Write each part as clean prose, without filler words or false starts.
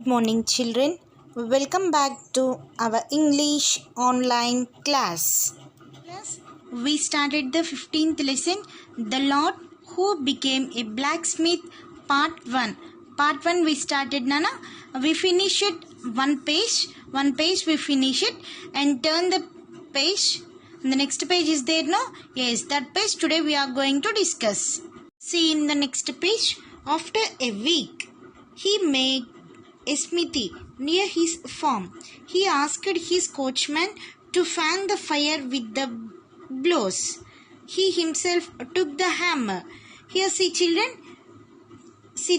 Good morning, children. Welcome back to our English online class. We started the 15th lesson, The Lord Who Became a Blacksmith, Part 1. Part 1 we started, Nana. We finished one page we finish it and turn the page. The next page is there, no? Yes, that page today we are going to discuss. See in the next page, after a week, he made a smithy near his farm. He asked his coachman to fan the fire with the blows. He himself took the hammer. Here see children, see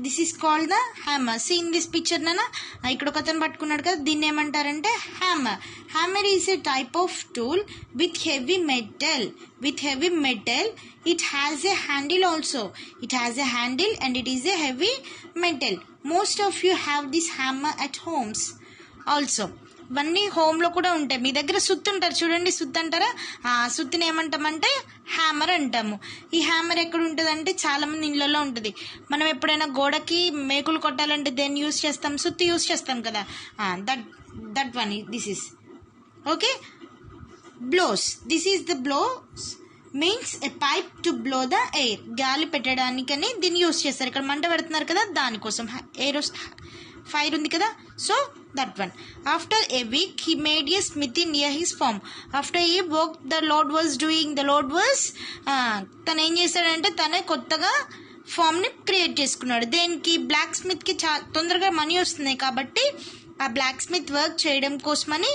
this is called the hammer. See in this picture nana ఇక్కడ ఒక అతను పట్టుకున్నాడు కదా, దీన్ని ఏమంటారంటే hammer. Hammer is a type of tool with heavy metal. It has a handle also. It has a handle and it is a heavy metal. Most of you have this hammer at homes also. ఇవన్నీ హోమ్లో కూడా ఉంటాయి. మీ దగ్గర సుత్తు ఉంటారు చూడండి, సుత్తు అంటారా? సుత్తిని ఏమంటామంటే hammer అంటాము. ఈ హ్యామర్ ఎక్కడ ఉంటుందంటే చాలామంది ఇళ్ళల్లో ఉంటుంది. మనం ఎప్పుడైనా గోడకి మేకులు కొట్టాలంటే దేన్ని యూస్ చేస్తాం? సుత్తి యూస్ చేస్తాం కదా. That one this is okay. Blows, this is the blows means a pipe to blow the air. గాలి పెట్టడానికని దీన్ని యూస్ చేస్తారు. ఇక్కడ మంట పెడుతున్నారు కదా, దానికోసం ఎయిర్ ఫైర్ ఉంది కదా, so that one. After a week he made a smithy near his farm. After a work the Lord was తను ఏం చేశాడంటే తనే కొత్తగా ఫామ్ని క్రియేట్ చేసుకున్నాడు. దేనికి? బ్లాక్ స్మిత్కి తొందరగా మనీ వస్తున్నాయి కాబట్టి ఆ బ్లాక్ స్మిత్ వర్క్ చేయడం కోసమని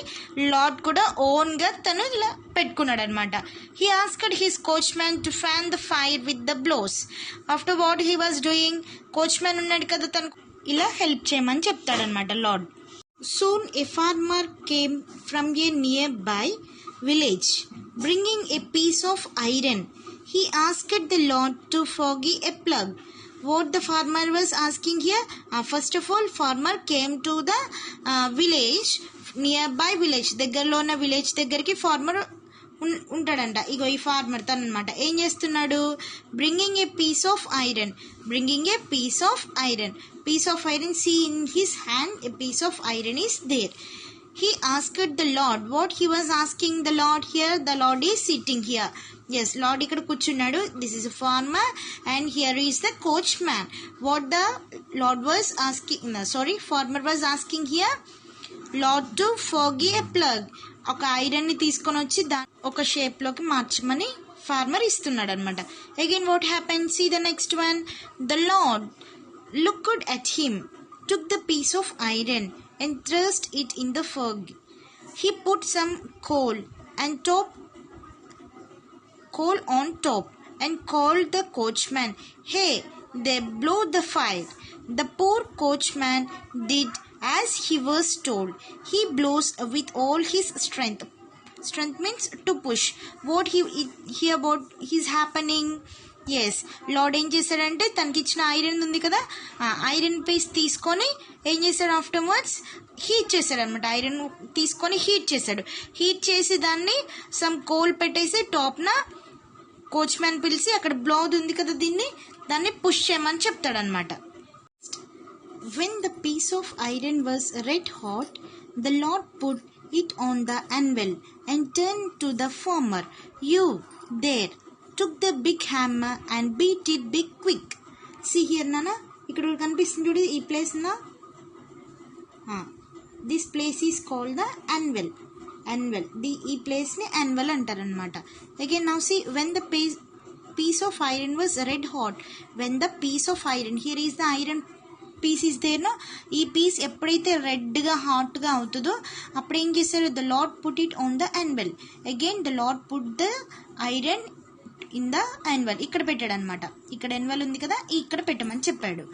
లార్డ్ కూడా ఓన్గా తను ఇలా పెట్టుకున్నాడు అనమాట. He asked his couch man to fan the fire with the blows. After what he was doing, coach man ఉన్నాడు కదా, తను ఇలా హెల్ప్ చేయమని చెప్తాడనమాట lord. Soon a farmer came from a nearby village, bringing a piece of iron. He asked the Lord to forgive a plug. What the farmer was asking here? First of all, farmer came to the village, nearby village. దగ్గరలో ఉన్న village దగ్గరికి farmer ఉంటాడంట. ఇగో ఈ farmer తను అనమాట. ఏం చేస్తున్నాడు? Bringing a piece of iron. Piece of iron, see in his hand a piece of iron is there. He asked the Lord. What he was asking the Lord here? The Lord is sitting here. Yes, Lord ఇక్కడ కూర్చున్నాడు. This is a farmer and here is the coachman. What the Lord was asking, farmer was asking here, Lord to forgive a plug. ఒక iron ని తీసుకొని వచ్చి ఒక shape లోకి మార్చమని farmer ఇస్తున్నాడు అనమాట. Again what happen? See the next one. The lord looked at him, took the piece of iron and thrust it in the fire. He put some coal on top and called the coachman. Hey, they blow the fire. The poor coachman did as he was told. He blows with all his strength. Strength means to push. What here what is happening? Yes, lord ఏం చేశాడంటే తనకి ఇచ్చిన iron ఉంది కదా, iron piece తీసుకొని ఏం చేశాడు? Afterwards heat చేశాడు అనమాట. ఐరన్ తీసుకొని హీట్ చేసి దాన్ని సమ్ కోల్ పెట్టేసి టాప్న కోచ్ మ్యాన్ పిలిచి అక్కడ బ్లౌజ్ ఉంది కదా దాన్ని పుష్ చేయమని చెప్తాడనమాట. When the piece of iron was red hot, the lord put it on the anvil and turned to the farmer. You there took the big hammer and beat it big quick. See here nana, ఇక్కడ కనిపిస్తుంది చూడు ఈ place నా, this place is called the anvil. ఈ place ని anvil అంటారనమాట. Again now see when the piece of iron was red hot. When the piece of iron, here is the iron piece is there no, ఈ piece ఎప్పుడైతే రెడ్గా హాట్గా అవుతుందో అప్పుడు ఏం చేశారు? The lord put it on the anvil. Again the lord put the iron in the anvil. ఇక్కడ పెట్టాడు అనమాట. ఇక్కడ anvil ఉంది కదా, ఇక్కడ పెట్టమని చెప్పాడు.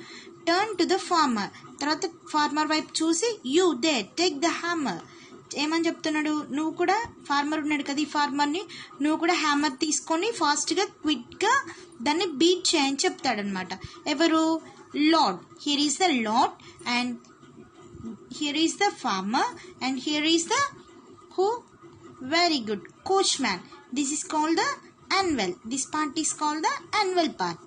Turn to the farmer. తర్వాత ఫార్మర్ వైపు చూసి, you they take the hammer. ఏమని చెప్తున్నాడు? నువ్వు కూడా, ఫార్మర్ ఉన్నాడు కదా, ఈ ఫార్మర్ని నువ్వు కూడా హ్యామర్ తీసుకొని ఫాస్ట్గా క్విక్గా దాన్ని బీట్ చేయని చెప్తాడనమాట. ఎవరు? Lord. Here is the Lord and here is the farmer and here is the who? Very good, coachman. This is called the anvil. This part is called the anvil part.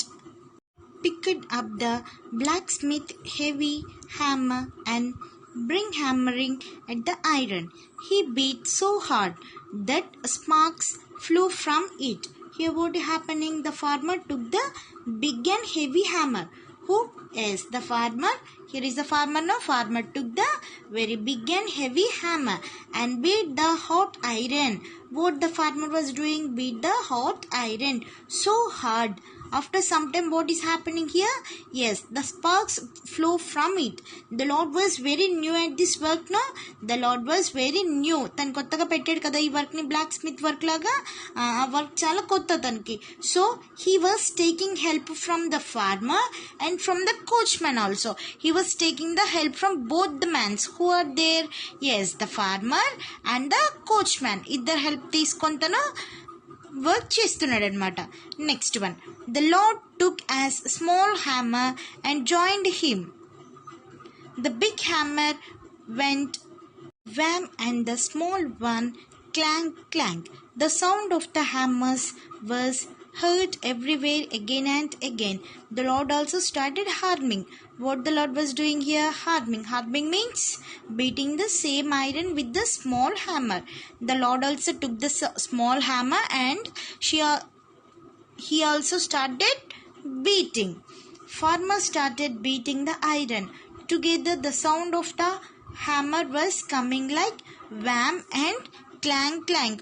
picked up the blacksmith heavy hammer and began hammering at the iron. He beat so hard that sparks flew from it. Here what is happening? The farmer took the big and heavy hammer. Who is the farmer? Here is the farmer. No, farmer took the very big and heavy hammer and beat the hot iron. What the farmer was doing? Beat the hot iron so hard. After some time, what is happening here? Yes, the sparks flow from it. The Lord was very new at this work, no? The Lord was very new. తను కొత్తగా పెట్టాడు కదా ఈ work ని, black Smith work లాగా. ఆ work చాలా కొత్త తనకి. So he was taking help from the farmer and from the coachman also. He was taking the help from both the men who are there. Yes, the farmer and the coachman. ఇద్దరు help తీసుకొని తను work చేస్తున్నాడు అనమాట. Next one, the lord took as small hammer and joined him. The big hammer went wham and the small one clank clank. The sound of the hammers was heard everywhere again and again. The Lord also started hammering. What the Lord was doing here? Hammering. Hammering means beating the same iron with the small hammer. The Lord also took the small hammer and he also started beating. Farmer started beating the iron. Together the sound of the hammer was coming like wham and clank clank.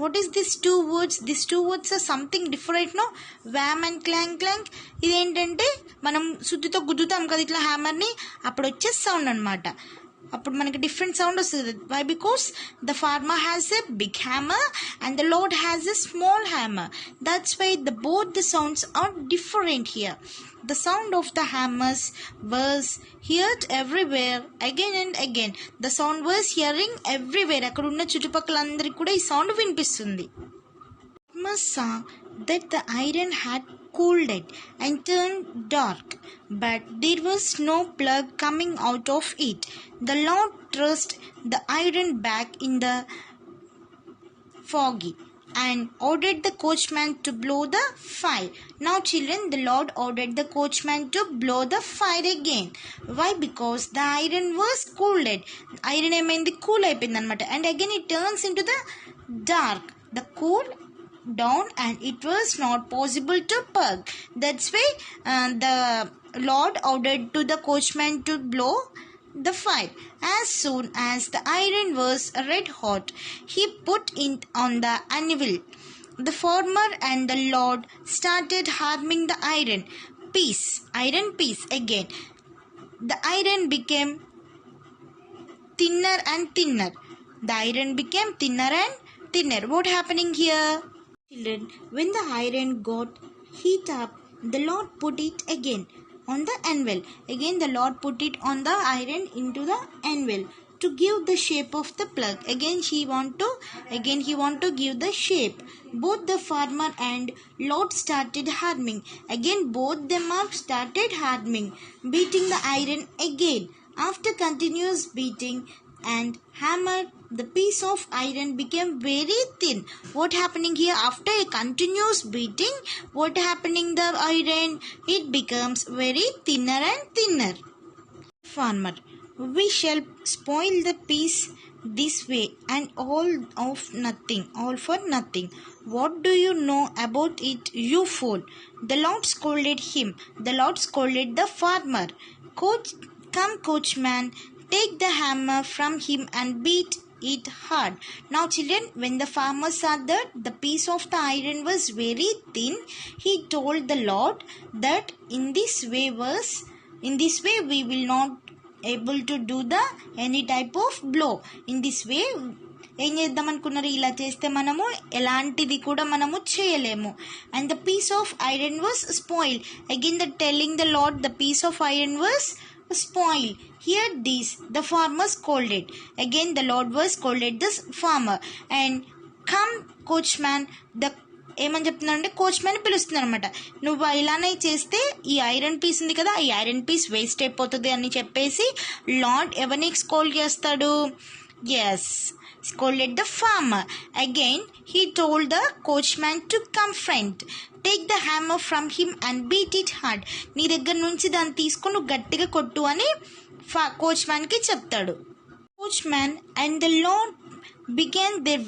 What is these two words? These two words are something different, no? Wham and clank clank. ఇదేంటంటే మనం సుత్తితో గుద్దుతాం కదా ఇట్లా హ్యామర్ని, అప్పుడు వచ్చే sound అనమాట. అప్పుడు మనకి different sound వస్తుంది. Why? Because the farmer has a big hammer and the lord has a small hammer. That's why both the sounds are different here. The sound of the hammers was heard everywhere again and again. The sound was hearing everywhere. అక్కడ ఉన్న చుట్టుపక్కలందరికీ కూడా ఈ sound వినిపిస్తుంది. Farmer saw that the iron had cooled and turned dark, but there was no plug coming out of it. The Lord thrust the iron back in the foggy and ordered the coachman to blow the fire. Now children, the Lord ordered the coachman to blow the fire again. Why? Because the iron was cooled. Iron ఏమైంది? Cool అయిపోయింది అనమాట. And again it turns into the dark. The cool down and it was not possible to plug. That's why the Lord ordered to the coachman to blow the fire. As soon as the iron was red hot, he put it on the anvil. The farmer and the Lord started hammering the iron piece again. The iron became thinner and thinner. The iron became thinner and thinner. What happening here? Children, when the iron got heat up, the Lord put it again on the anvil. Again the Lord put it on the iron into the anvil to give the shape of the plug. Again he want to give the shape. Both the farmer and Lord started hammering. Again both them are started hammering, beating the iron again. After continuous beating and hammer, the piece of iron became very thin. What happening here? After a continuous beating, what happening? The iron, it becomes very thinner and thinner. Farmer, we shall spoil the piece this way and all for nothing. What do you know about it, you fool? The Lord scolded him. The Lord scolded the farmer. Come coachman, take the hammer from him and beat it hard. Now children, when the farmer saw that the piece of the iron was very thin, he told the Lord that in this way we will not able to do the any type of blow. In this way ఏం చేద్దాం అనుకున్నారు? ఇలా చేస్తే మనము ఎలాంటిది కూడా మనము చేయలేము. And the piece of iron was spoiled. Again the telling the Lord the piece of iron was spoiled. Hear this, the farmer scolded. Again the Lord was scolded this farmer. And come coachman, the ఏమని చెప్తున్నారంటే కోచ్మెన్ పిలుస్తున్నారు అనమాట. నువ్వు ఇలానే చేస్తే ఈ iron piece ఉంది కదా, ఈ ఐరన్ పీస్ వేస్ట్ అయిపోతుంది అని చెప్పేసి లార్డ్ ఎవరిని స్కోల్డ్ చేస్తాడు? Yes, scolded the farmer. Again he told the coachman to come friend. Take the hammer from him and beat it hard. నీ దగ్గర నుంచి దాన్ని తీసుకొని నువ్వు గట్టిగా కొట్టు అని కోచ్ మ్యాన్కి చెప్తాడు. Coach man and the lord began their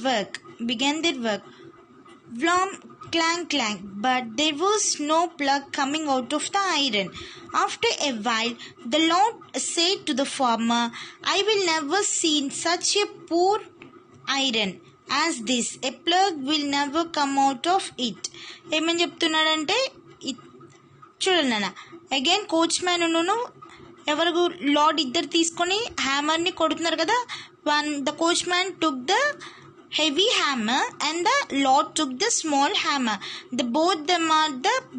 work. Vlam, clang, clang, but there was no plug coming out of the iron. After a while, the Lord said to the farmer, I will never see such a poor iron as this. A plug will never come out of it. ఏమని చెప్తున్నాడంటే చూడండి నాన్న, again coach man ఎవరు lord ఇద్దరు తీసుకొని హ్యామర్ని కొడుతున్నారు కదా. The coachman took the heavy hammer and the lord took the small hammer. Both them are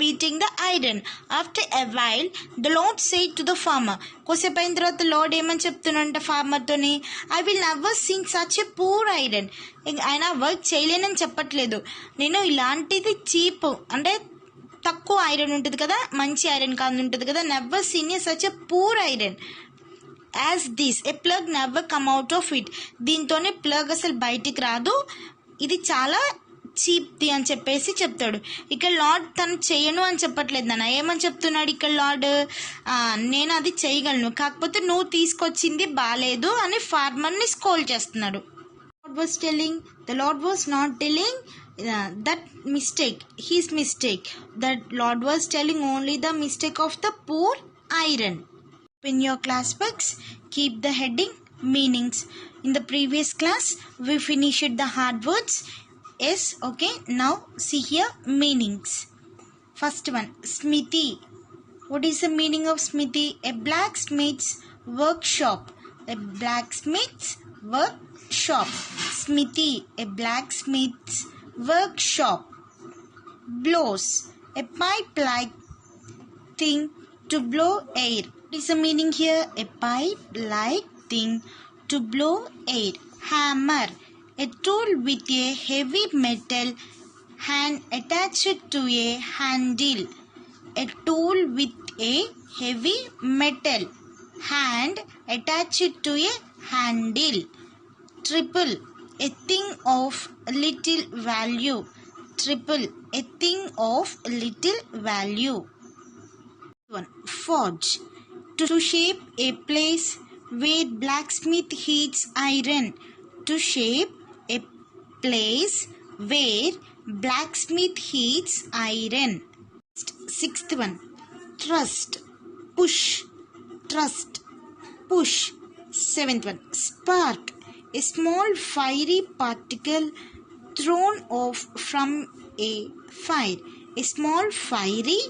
beating the iron. After a while, the lord said to the farmer, కోసేపు అయిన తర్వాత lord ఏమని చెప్తున్నాడంట ఫార్మర్తోని, I will never seen such a poor iron. ఆయన work చేయలేనని చెప్పట్లేదు, నేను ఇలాంటిది చీప్ అంటే తక్కువ ఐరన్ ఉంటుంది కదా, మంచి ఐరన్ కాదు ఉంటుంది కదా, never seen such a poor iron as this. A plug never come out of it. దీంతోనే ప్లగ్ అసలు బయటికి రాదు, ఇది చాలా చీప్ది అని చెప్పేసి చెప్తాడు. ఇక్కడ లార్డ్ తను చేయను అని చెప్పట్లేదు నాన్న, ఏమని చెప్తున్నాడు ఇక్కడ లార్డ్, నేను అది చేయగలను, కాకపోతే నువ్వు తీసుకొచ్చింది బాగాలేదు అని ఫార్మర్ని స్కోల్ చేస్తున్నాడు. The Lord was not telling that mistake, his mistake. That Lord was telling only the mistake of the poor iron. In your class books, keep the heading meanings. In the previous class, we finished the hard words. Yes, okay. Now see here meanings. First one, smithy. What is the meaning of smithy? A blacksmith's workshop. A blacksmith's workshop. Smithy, a blacksmith's workshop. Blows, a pipe-like thing to blow air. What is the meaning here? A pipe-like thing to blow air. Hammer, a tool with a heavy metal hand attached to a handle. A tool with a heavy metal hand attached to a handle. Triple, a thing of little value. Triple, a thing of little value. One, forge, to shape a place where blacksmith heats iron. To shape a place where blacksmith heats iron. Sixth one, thrust, push. Thrust, push. Seventh one, spark, a small fiery particle thrown off from a fire. A small fiery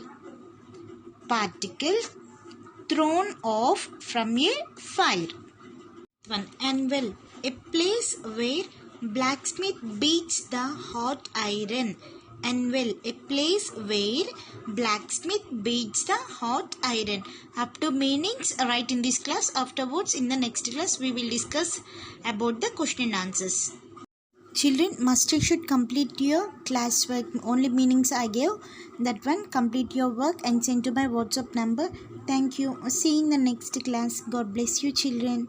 particle thrown off from a fire. One, anvil, a place where blacksmith beats the hot iron. Anvil, a place where blacksmith beats the hot iron. Up to meanings right in this class. Afterwards, in the next class, we will discuss about the question and answers. Children, must you should complete your class work. Only meanings I gave. That one, complete your work and send to my WhatsApp number. Thank you. See you in the next class. God bless you, children.